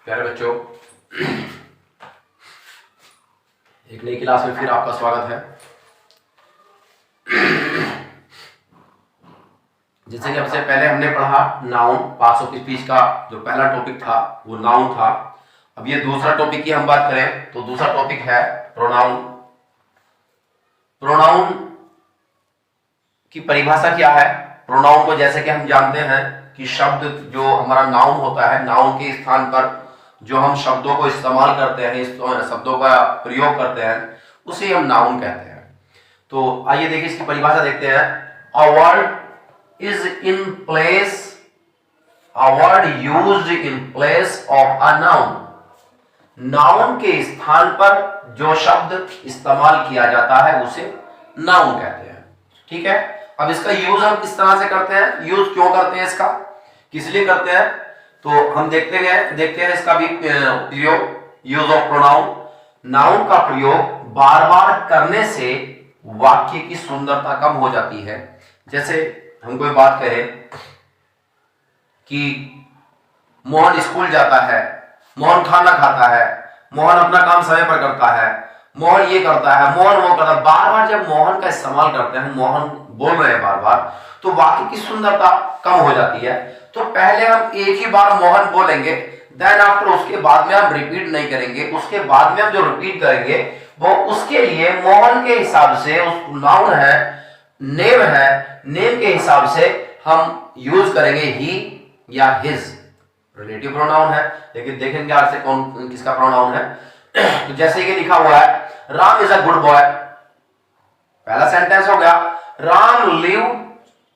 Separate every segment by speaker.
Speaker 1: प्यारे बच्चों, एक नई क्लास में फिर आपका स्वागत है। जैसे कि हमसे पहले हमने पढ़ा नाउन, पार्ट्स ऑफ स्पीच का जो पहला टॉपिक था वो नाउन था। अब ये दूसरा टॉपिक की हम बात करें तो दूसरा टॉपिक है प्रोनाउन। प्रोनाउन की परिभाषा क्या है? प्रोनाउन को जैसे कि हम जानते हैं कि शब्द जो हमारा नाउन होता है, नाउन के स्थान पर जो हम शब्दों को इस्तेमाल करते हैं, इस शब्दों का प्रयोग करते हैं, उसे हम नाउन कहते हैं। तो आइए देखिए इसकी परिभाषा देखते हैं। A word is in place, a word used in place of a noun। Noun के स्थान पर जो शब्द इस्तेमाल किया जाता है उसे नाउन कहते हैं। ठीक है, अब इसका यूज हम किस तरह से करते हैं, यूज क्यों करते हैं, इसका किस लिए करते हैं, तो हम देखते हैं इसका भी प्रयोग। यूज ऑफ प्रोनाउन, नाउन का प्रयोग बार बार करने से वाक्य की सुंदरता कम हो जाती है। जैसे हम कोई बात करें कि मोहन स्कूल जाता है, मोहन खाना खाता है, मोहन अपना काम समय पर करता है, मोहन ये करता है, मोहन वो करता है। बार बार जब मोहन का इस्तेमाल करते हैं, मोहन बोल रहे हैं बार बार, तो वाक्य की सुंदरता कम हो जाती है। तो पहले हम एक ही बार मोहन बोलेंगे, देन आफ्टर उसके बाद में हम रिपीट नहीं करेंगे। उसके बाद में हम जो रिपीट करेंगे वो उसके लिए मोहन के हिसाब से, उस नाउन है, नेम है, नेम के हिसाब से हम यूज करेंगे ही या हिज। रिलेटिव प्रोनाउन है, लेकिन देखेंगे आज से कौन किसका प्रोनाउन है। तो जैसे कि लिखा हुआ है, Ram is a good boy. पहला सेंटेंस हो गया, राम लिव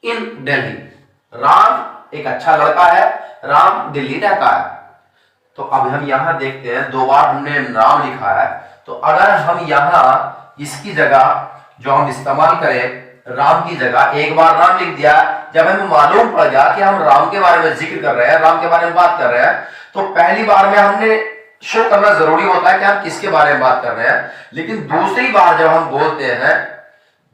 Speaker 1: इन दिल्ली। राम एक अच्छा लड़का है, राम दिल्ली रहता है। तो अब हम यहां देखते हैं, दो बार हमने राम लिखा है, तो अगर हम यहां इसकी जगह जो हम इस्तेमाल करें, राम की जगह एक बार राम लिख दिया, जब हमें मालूम पड़ गया कि हम राम के बारे में जिक्र कर रहे हैं, राम के बारे में बात कर रहे हैं, तो पहली बार में हमने शो करना जरूरी होता है कि हम किसके बारे में बात कर रहे हैं। लेकिन दूसरी बार जब हम बोलते हैं,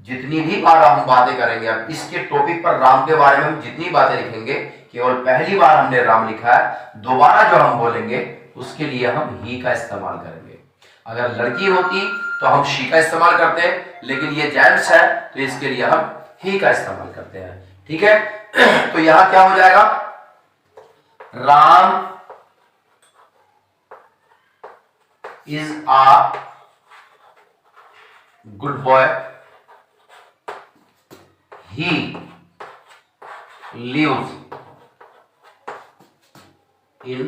Speaker 1: जितनी भी बार हम बातें करेंगे, अब इसके टॉपिक पर राम के बारे में हम जितनी बातें लिखेंगे, केवल पहली बार हमने राम लिखा है, दोबारा जो हम बोलेंगे उसके लिए हम ही का इस्तेमाल करेंगे। अगर लड़की होती तो हम शी का इस्तेमाल करते हैं, लेकिन ये जेंट्स है तो इसके लिए हम ही का इस्तेमाल करते हैं। ठीक है, तो यहां क्या हो जाएगा, Ram is a good boy, he lives in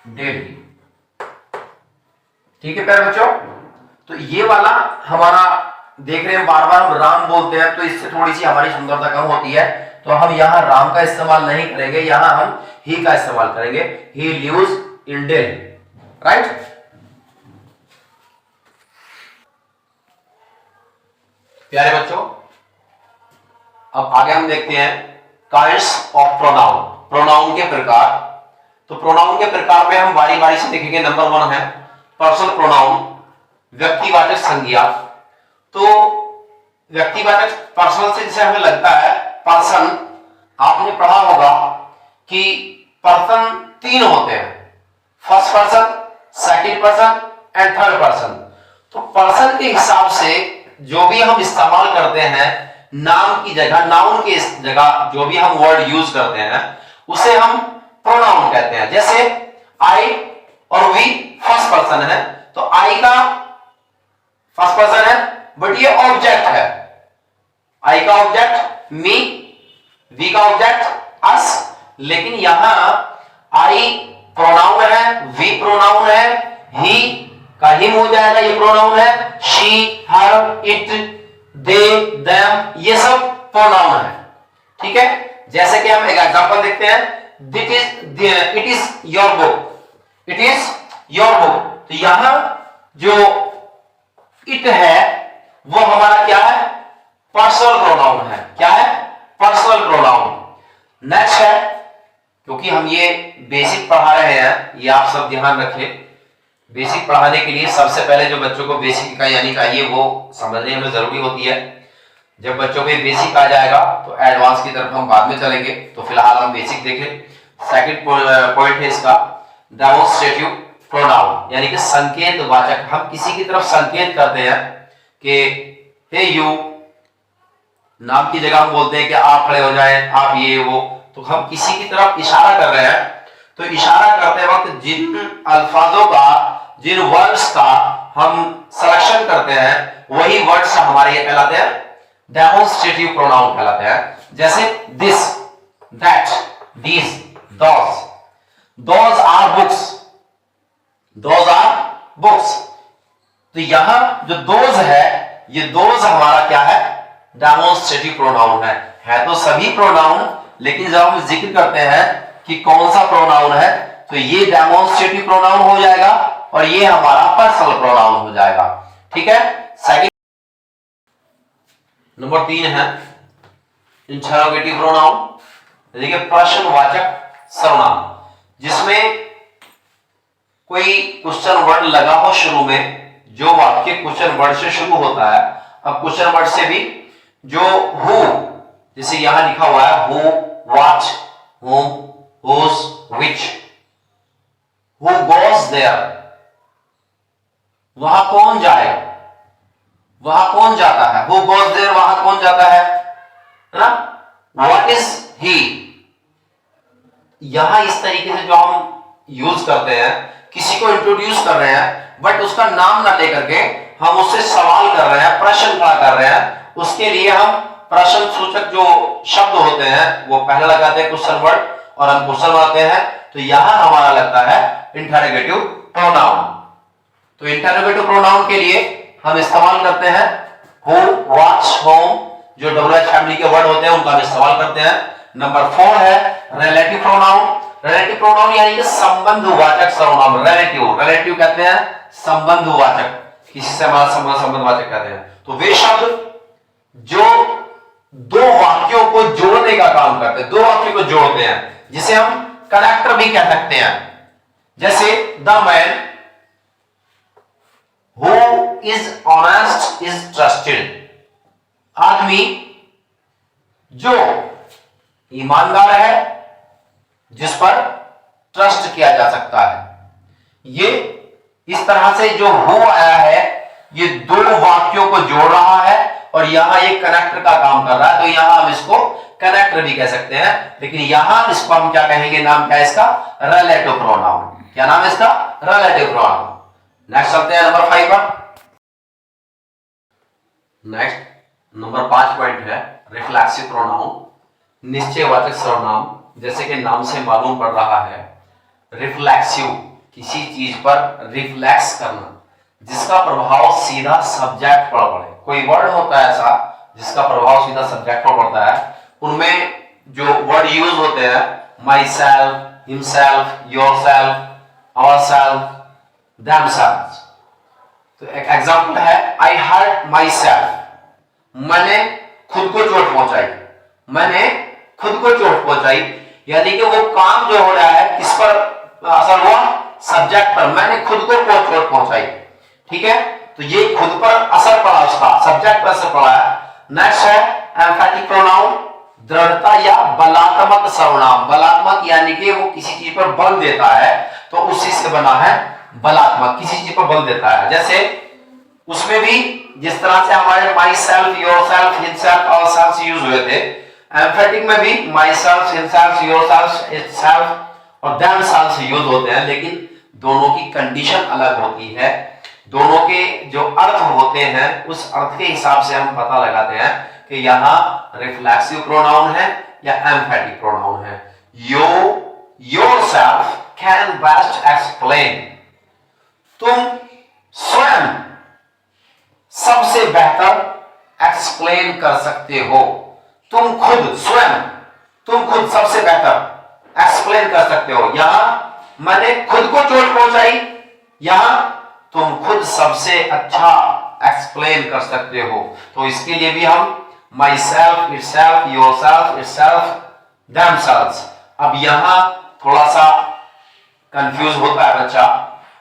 Speaker 1: Delhi. ठीक है प्यारे बच्चों, तो ये वाला हमारा देख रहे हैं, बार बार हम राम बोलते हैं तो इससे थोड़ी सी हमारी सुंदरता कम होती है। तो हम यहां राम का इस्तेमाल नहीं करेंगे, यहां हम ही का इस्तेमाल करेंगे। He lives in Delhi, right. प्यारे बच्चों, अब आगे हम देखते हैं काइंड्स ऑफ प्रोनाउन, प्रोनाउन के प्रकार। तो प्रोनाउन के प्रकार में हम बारी बारी से देखेंगे। नंबर 1 है पर्सनल प्रोनाउन, व्यक्तिवाचक संज्ञा। तो व्यक्तिवाचक, पर्सनल से जैसे हमें लगता है पर्सन, आपने पढ़ा होगा कि पर्सन 3 होते हैं, first person, second person and third person. तो पर्सन के हिसाब से जो भी हम इस्तेमाल करते हैं, नाम की जगह, नाउन के जगह जो भी हम वर्ड यूज करते हैं उसे हम प्रोनाउन कहते हैं। जैसे आई और वी फर्स्ट पर्सन है, तो आई का फर्स्ट पर्सन है, बट ये ऑब्जेक्ट है। आई का ऑब्जेक्ट मी, वी का ऑब्जेक्ट अस, लेकिन यहां आई प्रोनाउन है, वी प्रोनाउन है, ही का हिम हो जाएगा, ये प्रोनाउन है, she, her, it, they, them, ये सब प्रोनाउन है। ठीक है, जैसे कि हम एक एग्जांपल देखते हैं, it is your book, it is your book. तो यहां जो इट है वो हमारा क्या है, पर्सनल प्रोनाउन है। क्या है, पर्सनल प्रोनाउन। नेक्स्ट है, क्योंकि हम ये बेसिक पढ़ा रहे हैं, ये आप सब ध्यान रखें। बेसिक पढ़ाने के लिए सबसे पहले जो बच्चों को बेसिक इकाई आनी चाहिए वो समझने में जरूरी होती है। जब बच्चों को बेसिक आ जाएगा तो एडवांस की तरफ हम बाद में चलेंगे। तो फिलहाल हम बेसिक देखें। सेकंड पॉइंट है इसका डेमोन्स्ट्रेटिव प्रोनाउन, यानी कि संकेत वाचक। हम किसी की तरफ संकेत करते हैं कि हे यू, नाम की जगह हम बोलते हैं कि आप खड़े हो जाएं, आप ये वो, तो हम किसी की तरफ इशारा कर रहे हैं। तो इशारा करते वक्त जिन अल्फाजों का, जिन वर्ड्स का हम सिलेक्शन करते हैं, वही वर्ड्स हमारे ये कहलाते हैं डेमोन्स्ट्रेटिव प्रोनाउन कहलाते हैं। जैसे this, that, these, those. Those are books, those are books. तो यहां जो दोज है, ये दोज हमारा क्या है, डेमोन्स्ट्रेटिव प्रोनाउन है तो सभी प्रोनाउन, लेकिन जब हम जिक्र करते हैं कि कौन सा प्रोनाउन है, तो ये डेमोन्स्ट्रेटिव प्रोनाउन हो जाएगा और ये हमारा पर्सनल प्रोनाउन हो जाएगा। ठीक है। सेकंड नंबर 3 है इंटरोगेटिव प्रोनाउन, देखिए प्रश्नवाचक सर्वनाम, जिसमें कोई क्वेश्चन वर्ड लगा हो शुरू में, जो वाक्य क्वेश्चन वर्ड से शुरू होता है। अब क्वेश्चन वर्ड से भी जो हु, जैसे यहां लिखा हुआ है who, what, whom, whose, which, who goes there, वहां कौन जाएगा, वहां कौन जाता है, who goes there, वहां कौन जाता है ना, what is he। यहां इस तरीके से जो हम यूज करते हैं, किसी को इंट्रोड्यूस कर रहे हैं बट उसका नाम ना लेकर के हम उससे सवाल कर रहे हैं, प्रश्न खड़ा कर रहे हैं, उसके लिए हम प्रश्न सूचक जो शब्द होते हैं वो पहले लगाते हैं क्वेश्चन वर्ड और हम क्वेश्चन बनाते हैं। तो यहां हमारा लगता है इंटरोगेटिव प्रोनाउन। तो इंटरोगेटिव प्रोनाउन के लिए हम इस्तेमाल करते हैं हु, व्हाट, होम, जो WH फैमिली के वर्ड होते हैं उनका हम इस्तेमाल करते हैं। नंबर 4 है रिलेटिव प्रोनाउन। रिलेटिव प्रोनाउन यानी कि संबंधवाचक सर्वनाम। रिलेटिव कहते हैं संबंधवाचक, किसी से हमारा संबंधवाचक कहते हैं। तो वे शब्द जो दो वाक्यों को जोड़ने का काम करते हैं, दो वाक्यों को जोड़ते हैं, जिसे हम कनेक्टर भी कह सकते हैं। जैसे the man who is honest is trusted, आदमी जो ईमानदार है, जिस पर ट्रस्ट किया जा सकता है। ये इस तरह से जो हु आया है, ये दो वाक्यों को जोड़ रहा है और यहां ये कनेक्टर का काम कर रहा है। तो यहां हम इसको कनेक्टर भी कह सकते हैं, लेकिन यहां इसको हम क्या कहेंगे, नाम क्या है इसका, रिलेटिव प्रोनाउन। क्या नाम है इसका, रिलेटिव प्रोनाउन। नेक्स्ट चलते हैं नंबर 5 पर। नेक्स्ट नंबर 5 पॉइंट है रिफ्लेक्सिव प्रोनाउन, निश्चयवाचक सर्वनाम। जैसे कि नाम से मालूम पड़ रहा है, रिफ्लेक्सिव, किसी चीज पर रिफ्लेक्स करना, जिसका प्रभाव सीधा सब्जेक्ट पर पड़े। कोई वर्ड होता है ऐसा जिसका प्रभाव सीधा सब्जेक्ट पर पड़ता है। उनमें जो वर्ड यूज होते हैं, myself, himself, yourself, ourself, themself. तो एक एग्जांपल है आई हर्ट माई सेल्फ, मैंने खुद को चोट पहुंचाई, मैंने खुद को चोट पहुंचाई, यानी कि वो काम जो हो रहा है किस पर असर हुआ, सब्जेक्ट पर, मैंने खुद को चोट पहुंचाई। ठीक है, तो ये खुद पर असर पड़ा, उसका सब्जेक्ट पर असर पड़ा है। नेक्स्ट है एम्फैटिक प्रोनाउन, दृढ़ता या बलात्मक सर्वनाम। बलात्मक यानी कि वो किसी चीज पर बल देता है, तो उसी से बना है बलात्मक, किसी चीज पर बल देता है। जैसे उसमें भी जिस तरह से हमारे myself, yourself, himself, ourself use हुए थे, एम्फैटिक में भी myself, himself, yourself, itself और देमसेल्फ यूज होते हैं, लेकिन दोनों की कंडीशन अलग होती है। दोनों के जो अर्थ होते हैं उस अर्थ के हिसाब से हम पता लगाते हैं कि यहां रिफ्लेक्सिव प्रोनाउन है या एम्फैटिक प्रोनाउन है। योरसेल्फ कैन बेस्ट एक्सप्लेन, तुम स्वयं सबसे बेहतर एक्सप्लेन कर सकते हो। तुम खुद, स्वयं, तुम खुद सबसे बेहतर एक्सप्लेन कर सकते हो। यहां मैंने खुद को चोट पहुंचाई, यहां तुम खुद सबसे अच्छा एक्सप्लेन कर सकते हो। तो इसके लिए भी हम my self, it self, your self, it self, them self. अब यहां थोड़ा सा कंफ्यूज होता है बच्चा,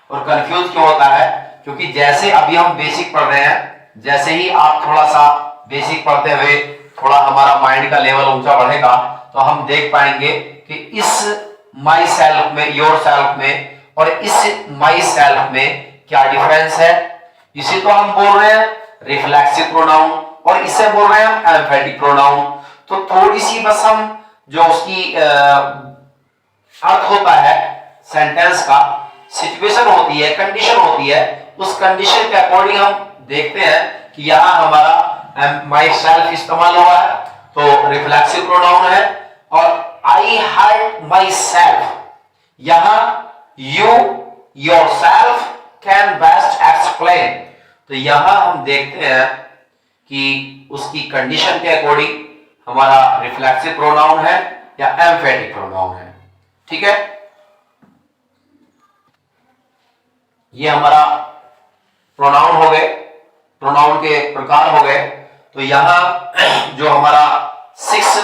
Speaker 1: और कंफ्यूज क्यों होता है, क्योंकि जैसे अभी हम बेसिक पढ़ रहे हैं, जैसे ही आप थोड़ा सा बेसिक पढ़ते हुए थोड़ा हमारा माइंड का लेवल ऊंचा बढ़ेगा, तो हम देख पाएंगे कि इस माई सेल्फ में, योर सेल्फ में और इस माई सेल्फ में क्या डिफरेंस है? इसी तो हम बोल रहे हैं रिफ्लेक्सिव प्रोनाउन और इसे बोल रहे हैं हम एम्फेटिक प्रोनाउन। तो थोड़ी सी बस हम जो उसकी अर्थ होता है सेंटेंस का, सिचुएशन होती है, कंडीशन होती है, उस कंडीशन के अकॉर्डिंग हम देखते हैं कि यहां हमारा माई सेल्फ इस्तेमाल हुआ है तो रिफ्लेक्सिव प्रोनाउन है, और आई हर्ट माई सेल्फ यहां you your self can best explain. तो यहां हम देखते हैं कि उसकी कंडीशन के अकॉर्डिंग हमारा रिफ्लेक्सिव प्रोनाउन है या एम्फेटिक प्रोनाउन है। ठीक है, ये हमारा प्रोनाउन हो गए, प्रोनाउन के प्रकार हो गए। तो यहां जो हमारा 6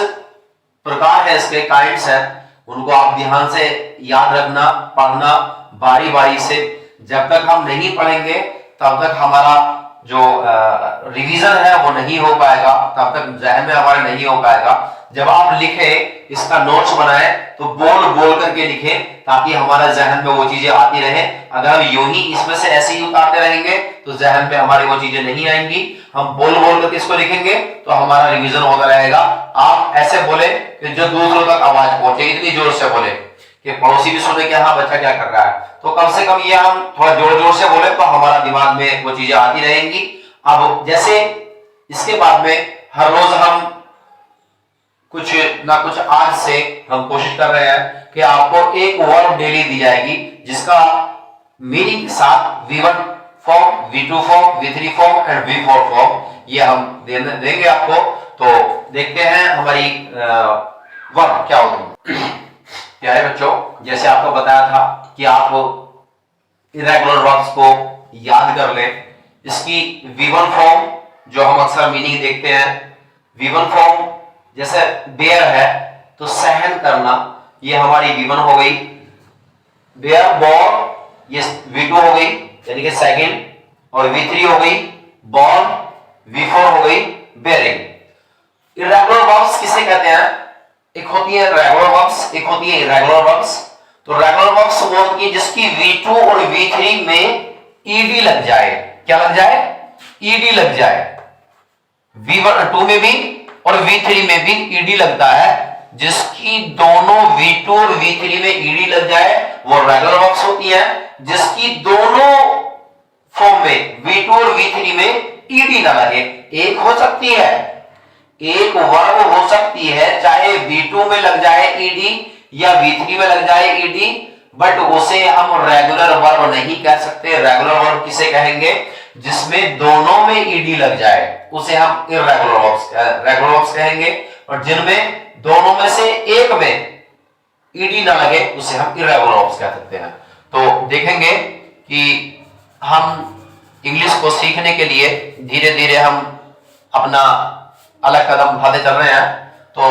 Speaker 1: प्रकार है, इसके काइंड्स हैं, उनको आप ध्यान से याद रखना, पढ़ना बारी बारी से। जब तक हम नहीं पढ़ेंगे तब तक हमारा जो रिवीजन है वो नहीं हो पाएगा, तब तक जहन में हमारे नहीं हो पाएगा। जब आप लिखें, इसका नोट्स बनाएं तो बोल बोल करके लिखें ताकि हमारा जहन में वो चीजें आती रहे। अगर हम यूं ही इसमें से ऐसे ही उतारते रहेंगे तो जहन में हमारी वो चीजें नहीं आएंगी। हम बोल बोल करके इसको लिखेंगे तो हमारा रिवीजन होता रहेगा। आप ऐसे बोले कि जो दूसरों तक आवाज पहुंचे, इतनी जोर से बोले कि पड़ोसी भी सुने कि हाँ बच्चा क्या कर रहा है। तो कम से कम ये हम थोड़ा जोर जोर से बोले तो हमारा दिमाग में वो चीजें आती रहेंगी। अब जैसे इसके बाद में हर रोज हम कुछ ना कुछ आज से हम कोशिश कर रहे हैं कि आपको एक वर्ड डेली दी जाएगी जिसका मीनिंग के साथ V1 form, V2 form, V3 form and V4 form ये हम देंगे आपको। तो देखते हैं हमारी वर्ड क्या होगी। प्यारे बच्चों, जैसे आपको बताया था कि आप इरेगुलर वर्ब्स को याद कर लें। इसकी V1 फॉर्म जो हम अक्सर मीनिंग देखते हैं, V1 फॉर्म जैसे बेयर है तो सहन करना, ये हमारी V1 हो गई। बेयर बॉर्न ये V2 हो गई यानी कि सेकंड, और V3 हो गई बॉर्न, V4 हो गई बेयरिंग। इरेगुलर वर्ब्स किसे कहते हैं? एक होती है रेगुलर वर्ब्स, एक होती है इरेगुलर वर्ब्स। तो रेगुलर वर्ब्स वो होती है जिसकी V2 और V3 में ईडी लग जाए। क्या लग जाए? ईडी लग जाए। V1 2 में भी और V3 में भी ईडी लगता है। जिसकी दोनों V2 और V3 में ईडी लग जाए वो रेगुलर वर्ब्स होती है। जिसकी दोनों फॉर्म में V2 और V3 में ईडी ना लगे। एक हो सकती है, एक वर्ब हो सकती है चाहे V2 में लग जाए ईडी या V3 में लग जाए ईडी, बट उसे हम रेगुलर वर्ब नहीं कह सकते। रेगुलर वर्ब किसे कहेंगे? जिसमें दोनों में ईडी लग जाए उसे हम इर्रेगुलर वर्ब्स कहेंगे, और जिनमें दोनों में से एक में ईडी ना लगे उसे हम इर्रेगुलर वर्ब्स कह सकते हैं। तो देखेंगे कि हम इंग्लिश को सीखने के लिए धीरे धीरे हम अपना अलग कदम उठाते चल रहे हैं। तो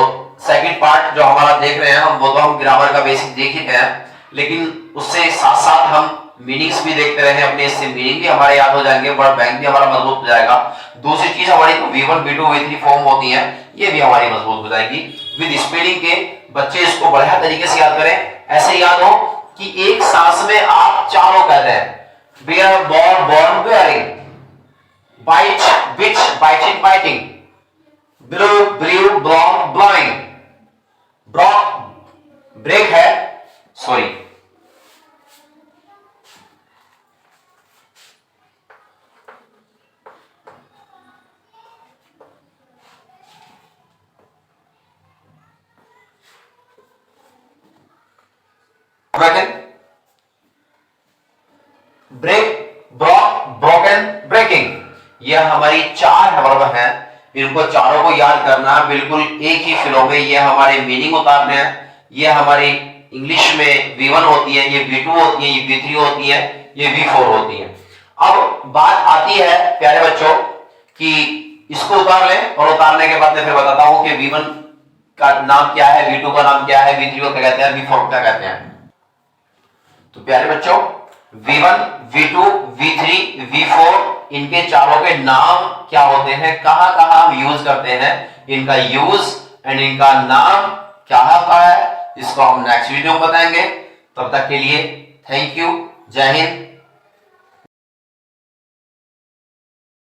Speaker 1: सेकंड पार्ट जो हमारा देख रहे हैं हम, वो तो हम ग्रामर का बेसिक देख ही हैं, लेकिन उससे साथ साथ हम मीनिंग्स भी देखते रहे अपने, इससे मीनिंग भी हमारे याद हो जाएंगे, वर्ड बैंक भी हमारा मजबूत हो जाएगा। दूसरी चीज हमारी तो V1, V2, V3 फॉर्म होती है, ये भी हमारी मजबूत हो जाएगी। विद स्पेलिंग के बच्चे इसको बढ़िया तरीके से याद करें। ऐसे याद हो कि एक सांस में आप चारों कहते हैं, bear, born, born, bearing, bite, bit, biting, biting, blew, blew, blown, blowing, broke, break है, sorry, break, broke, broken, breaking. यह हमारी 4 वर्ब हैं। इनको चारों को याद करना, बिल्कुल एक ही फ्लो में ये हमारे मीनिंग उतारने हैं। ये हमारी इंग्लिश में V1 होती है, ये V2 होती है, ये V3 होती है, ये V4 होती है। अब बात आती है प्यारे बच्चों कि इसको उतार लें, और उतारने के बाद मैं फिर बताता हूं कि V1 का नाम क्या है, V2 का नाम क्या है, V3 को क्या कहते हैं, V4 क्या कहते हैं। तो प्यारे बच्चों, V1, V2, V3, V4 इनके चारों के नाम क्या होते हैं, कहां कहां हम यूज करते हैं, इनका यूज एंड इनका नाम क्या होता है, इसको हम नेक्स्ट वीडियो में बताएंगे। तब तक के लिए थैंक यू, जय हिंद।